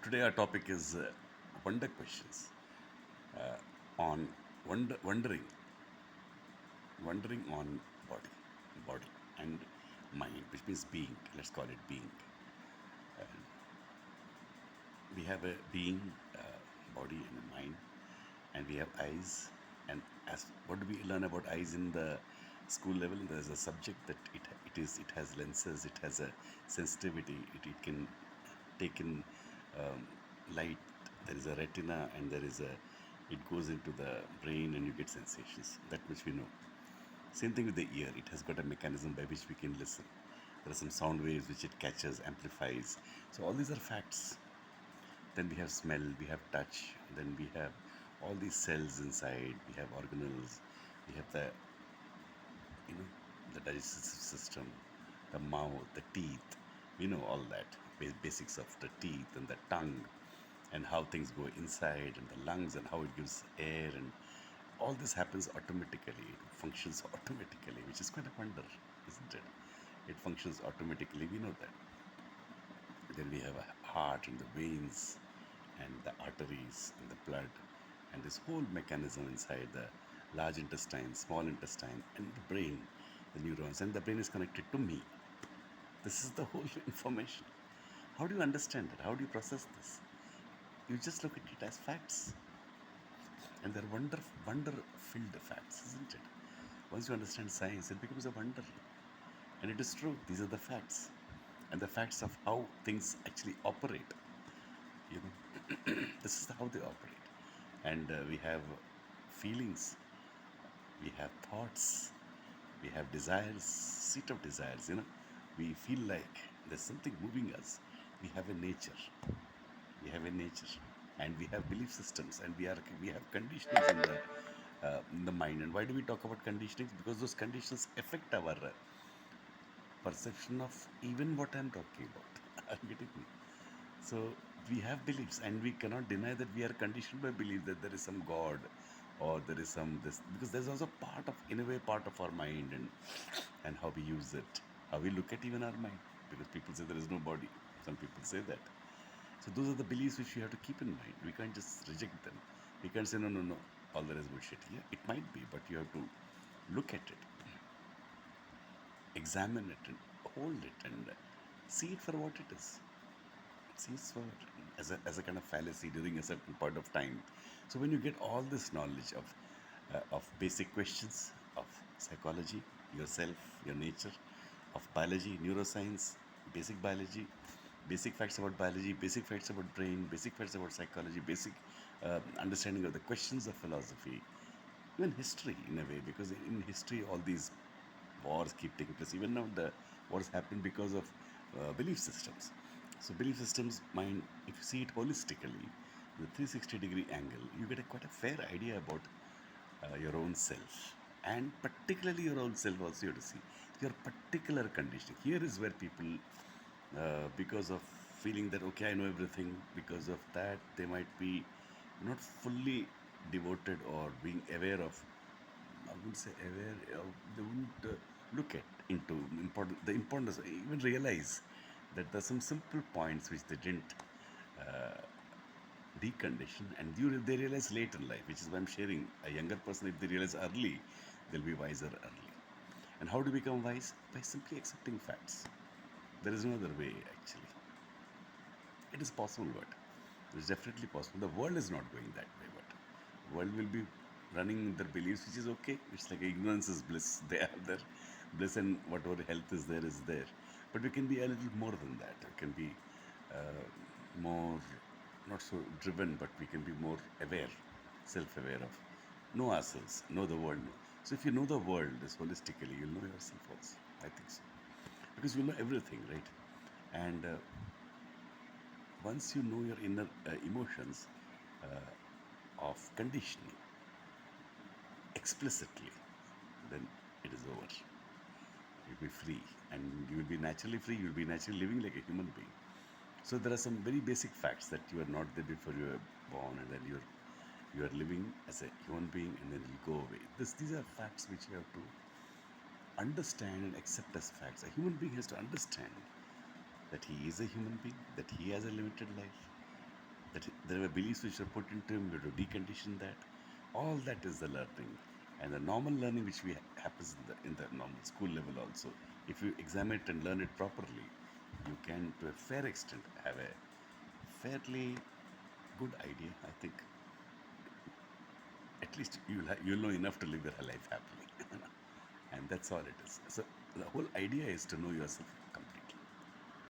Today our topic is wonder questions on wondering on body and mind, which means being. Let's call it being. We have a being, body, and a mind, and we have eyes. And as what do we learn about eyes in the school level? There's a subject that it has lenses, it has a sensitivity, it can take in um, light. There is a retina, and there is a it goes into the brain, and you get sensations. That much we know. Same thing with the ear. It has got a mechanism by which we can listen. There are some sound waves which it catches, amplifies. So all these are facts. Then we have smell, we have touch, then we have all these cells inside, we have organelles, we have you know, the digestive system, the mouth, the teeth. We know all that, basics of the teeth and the tongue, and how things go inside, and the lungs, and how it gives air, and all this happens automatically. It functions automatically, which is quite a wonder, isn't it? It functions automatically. We know that. Then we have a heart and the veins and the arteries and the blood and this whole mechanism inside the large intestine, small intestine, and the brain, the neurons, and the brain is connected to me. This is the whole information. How do you understand it? How do you process this? You just look at it as facts, and they're wonder filled facts, isn't it? Once you understand science, it becomes a wonder. And it is true, these are the facts, and the facts of how things actually operate. You know, this is how they operate. And we have feelings, we have thoughts, we have desires, seat of desires. We feel like there's something moving us. We have a nature, we have a nature, and we have belief systems, and we have conditionings in the mind. And why do we talk about conditionings? Because those conditions affect our perception of even what I'm talking about. Are you getting me? So we have beliefs, and we cannot deny that we are conditioned by belief that there is some God, or there is some this, because there's also part of, in a way, part of our mind, and how we use it, how we look at even our mind. Because people say there is no body. Some people say that. So those are the beliefs which we have to keep in mind. We can't just reject them. We can't say no, no, no. All there is bullshit here. It might be, but you have to look at it, examine it, and hold it, and see it for what it is. Sees for as a kind of fallacy during a certain point of time. So when you get all this knowledge of basic questions of psychology, yourself, your nature, of biology, neuroscience, basic facts about biology, basic facts about brain, basic facts about psychology, basic understanding of the questions of philosophy, even history in a way, because in history all these wars keep taking place. Even now the wars happen because of belief systems. So belief systems, mind, if you see it holistically, the 360-degree angle, you get quite a fair idea about your own self, and particularly your own self also you have to see your particular conditioning. Here is where people, because of feeling that okay, I know everything, because of that they might be not fully devoted or being aware of, I wouldn't say aware, they wouldn't look at into the importance, even realize that there's some simple points which they didn't decondition, and they realize late in life, which is why I'm sharing. A younger person, if they realize early, they'll be wiser early. And how to become wise? By simply accepting facts. There is no other way, actually. It is possible, but it's definitely possible. The world is not going that way, but the world will be running their beliefs, which is okay. It's like ignorance is bliss. They have their bliss, and whatever health is there. But we can be a little more than that. We can be more, not so driven, but we can be more aware, self-aware of, know ourselves, know the world. So if you know the world this holistically, you'll know yourself also. I think so, because you know everything, right? And once you know your inner emotions of conditioning explicitly, then it is over. You'll be free, and you will be naturally free. You'll be naturally living like a human being. So there are some very basic facts that you are not there before you were born, and then you are living as a human being, and then you go away. These are facts which you have to understand and accept as facts. A human being has to understand that he is a human being, that he has a limited life, that there were beliefs which were put into him, you have to decondition that. All that is the learning. And the normal learning which happens in the normal school level also, if you examine it and learn it properly, you can, to a fair extent, have a fairly good idea, I think. At least you'll know enough to live your life happily. And that's all it is. So the whole idea is to know yourself